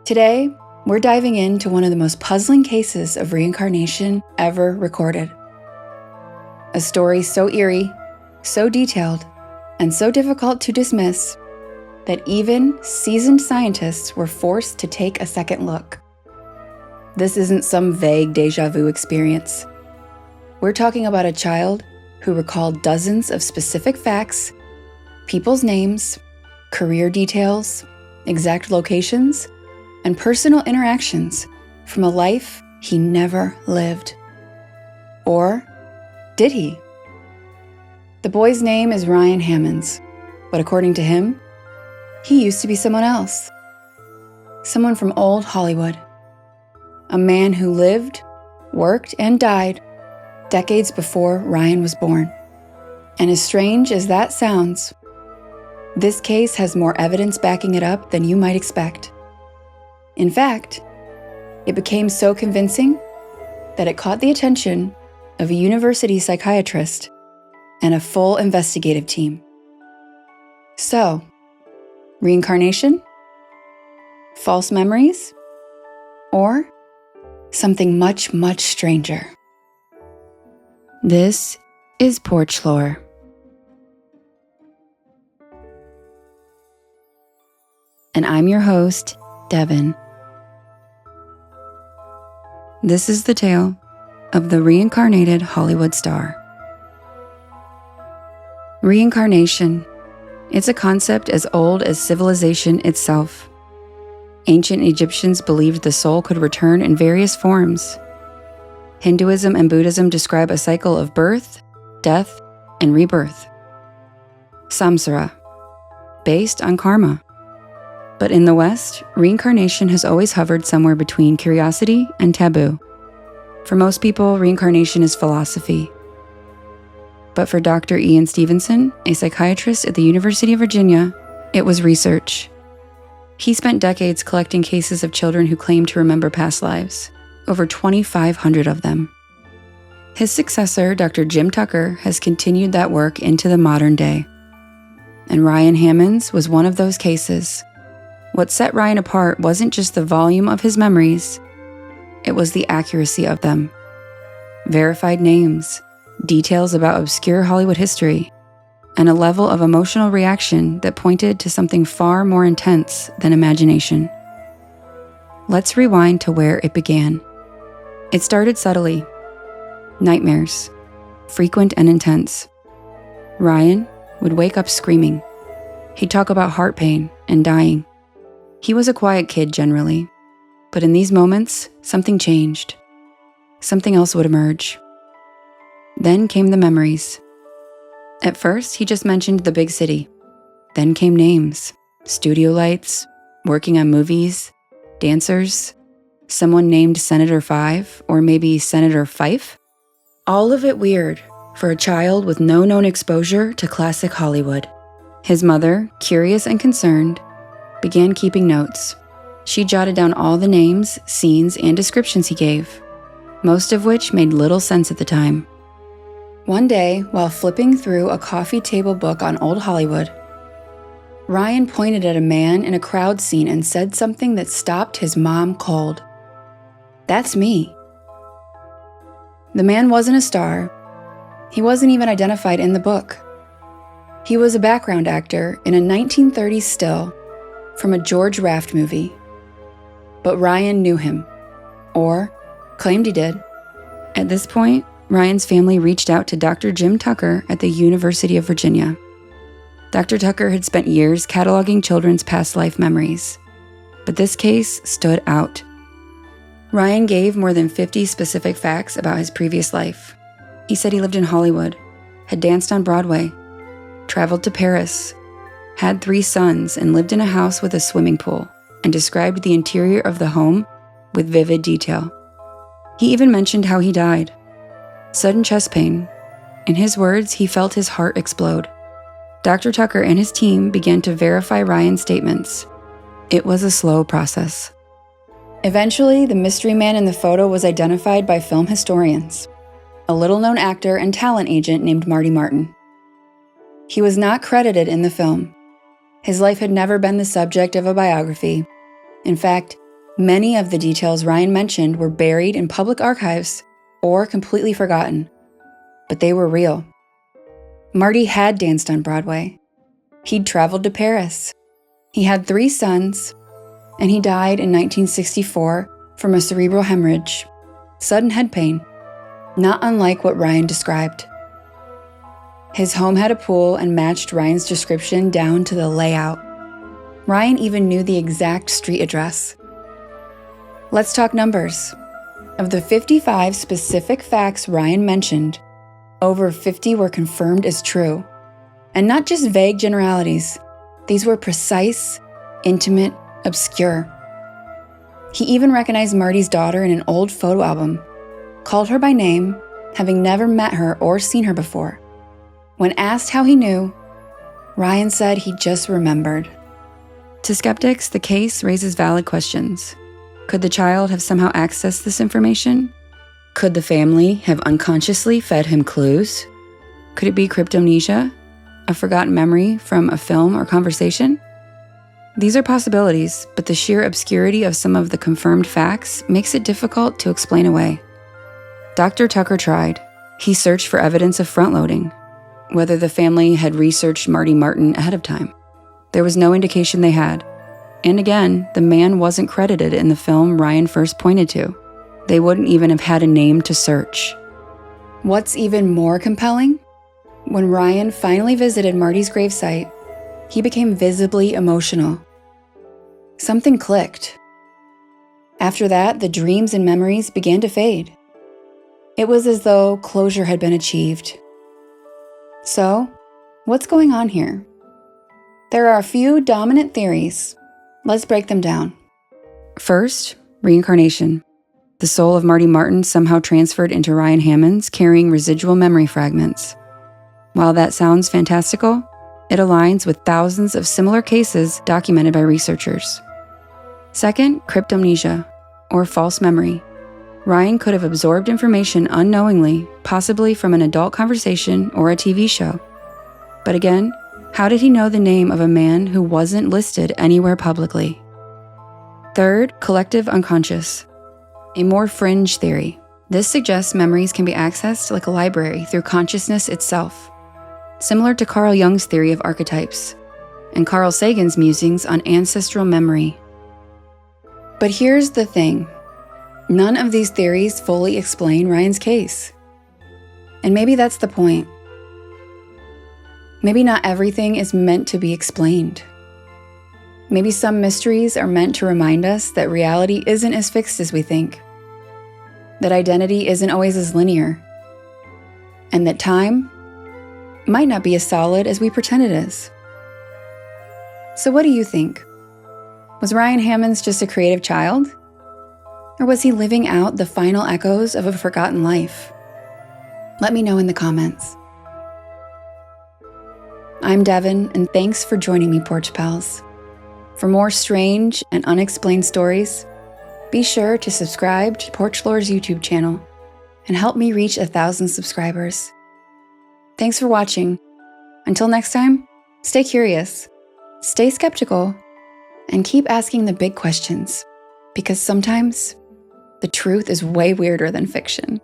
Today, we're diving into one of the most puzzling cases of reincarnation ever recorded. A story so eerie, so detailed, and so difficult to dismiss that even seasoned scientists were forced to take a second look. This isn't some vague déjà vu experience. We're talking about a child who recalled dozens of specific facts, people's names, career details, exact locations, and personal interactions from a life he never lived. Or did he? The boy's name is Ryan Hammons, but according to him, he used to be someone else. Someone from old Hollywood. A man who lived, worked, and died decades before Ryan was born. And as strange as that sounds, this case has more evidence backing it up than you might expect. In fact, it became so convincing that it caught the attention of a university psychiatrist and a full investigative team. So, reincarnation? False memories? Or something much, much stranger? This is Porch Lore. And I'm your host, Devin. This is the tale of the reincarnated Hollywood star. Reincarnation. It's a concept as old as civilization itself. Ancient Egyptians believed the soul could return in various forms. Hinduism and Buddhism describe a cycle of birth, death, and rebirth. Samsara, based on karma. But in the West, reincarnation has always hovered somewhere between curiosity and taboo. For most people, reincarnation is philosophy. But for Dr. Ian Stevenson, a psychiatrist at the University of Virginia, it was research. He spent decades collecting cases of children who claimed to remember past lives, over 2,500 of them. His successor, Dr. Jim Tucker, has continued that work into the modern day. And Ryan Hammons was one of those cases. What set Ryan apart wasn't just the volume of his memories, it was the accuracy of them. Verified names, details about obscure Hollywood history, and a level of emotional reaction that pointed to something far more intense than imagination. Let's rewind to where it began. It started subtly. Nightmares, frequent and intense. Ryan would wake up screaming. He'd talk about heart pain and dying. He was a quiet kid generally, but in these moments, something changed. Something else would emerge. Then came the memories. At first, he just mentioned the big city. Then came names, studio lights, working on movies, dancers, someone named Senator Five, or maybe Senator Fife. All of it weird for a child with no known exposure to classic Hollywood. His mother, curious and concerned, began keeping notes. She jotted down all the names, scenes, and descriptions he gave, most of which made little sense at the time. One day, while flipping through a coffee table book on old Hollywood, Ryan pointed at a man in a crowd scene and said something that stopped his mom cold. "That's me." The man wasn't a star. He wasn't even identified in the book. He was a background actor in a 1930s still from a George Raft movie. But Ryan knew him, or claimed he did. At this point, Ryan's family reached out to Dr. Jim Tucker at the University of Virginia. Dr. Tucker had spent years cataloging children's past life memories, but this case stood out. Ryan gave more than 50 specific facts about his previous life. He said he lived in Hollywood, had danced on Broadway, traveled to Paris, had 3 sons, and lived in a house with a swimming pool, and described the interior of the home with vivid detail. He even mentioned how he died. Sudden chest pain. In his words, he felt his heart explode. Dr. Tucker and his team began to verify Ryan's statements. It was a slow process. Eventually, the mystery man in the photo was identified by film historians, a little-known actor and talent agent named Marty Martin. He was not credited in the film. His life had never been the subject of a biography. In fact, Many of the details Ryan mentioned were buried in public archives or completely forgotten, but they were real. Marty had danced on Broadway. He'd traveled to Paris. He had 3 sons, and he died in 1964 from a cerebral hemorrhage, sudden head pain, not unlike what Ryan described. His home had a pool and matched Ryan's description down to the layout. Ryan even knew the exact street address. Let's talk numbers. Of the 55 specific facts Ryan mentioned, over 50 were confirmed as true. And not just vague generalities. These were precise, intimate, obscure. He even recognized Marty's daughter in an old photo album, called her by name, having never met her or seen her before. When asked how he knew, Ryan said he just remembered. To skeptics, the case raises valid questions. Could the child have somehow accessed this information? Could the family have unconsciously fed him clues? Could it be cryptomnesia, a forgotten memory from a film or conversation? These are possibilities, but the sheer obscurity of some of the confirmed facts makes it difficult to explain away. Dr. Tucker tried. He searched for evidence of front-loading, whether the family had researched Marty Martin ahead of time. There was no indication they had. And again, the man wasn't credited in the film Ryan first pointed to. They wouldn't even have had a name to search. What's even more compelling? When Ryan finally visited Marty's gravesite, he became visibly emotional. Something clicked. After that, the dreams and memories began to fade. It was as though closure had been achieved. So, what's going on here? There are a few dominant theories. Let's break them down. First, reincarnation. The soul of Marty Martin somehow transferred into Ryan Hammond's, carrying residual memory fragments. While that sounds fantastical, it aligns with thousands of similar cases documented by researchers. Second, cryptomnesia, or false memory. Ryan could have absorbed information unknowingly, possibly from an adult conversation or a TV show. But again, how did he know the name of a man who wasn't listed anywhere publicly? Third, collective unconscious. A more fringe theory. This suggests memories can be accessed like a library through consciousness itself, similar to Carl Jung's theory of archetypes, and Carl Sagan's musings on ancestral memory. But here's the thing. None of these theories fully explain Ryan's case. And maybe that's the point. Maybe not everything is meant to be explained. Maybe some mysteries are meant to remind us that reality isn't as fixed as we think, that identity isn't always as linear, and that time might not be as solid as we pretend it is. So what do you think? Was Ryan Hammond's just a creative child? Or was he living out the final echoes of a forgotten life? Let me know in the comments. I'm Devin, and thanks for joining me, Porch Pals. For more strange and unexplained stories, be sure to subscribe to Porch Lore's YouTube channel and help me reach 1,000 subscribers. Thanks for watching. Until next time, stay curious, stay skeptical, and keep asking the big questions, because sometimes the truth is way weirder than fiction.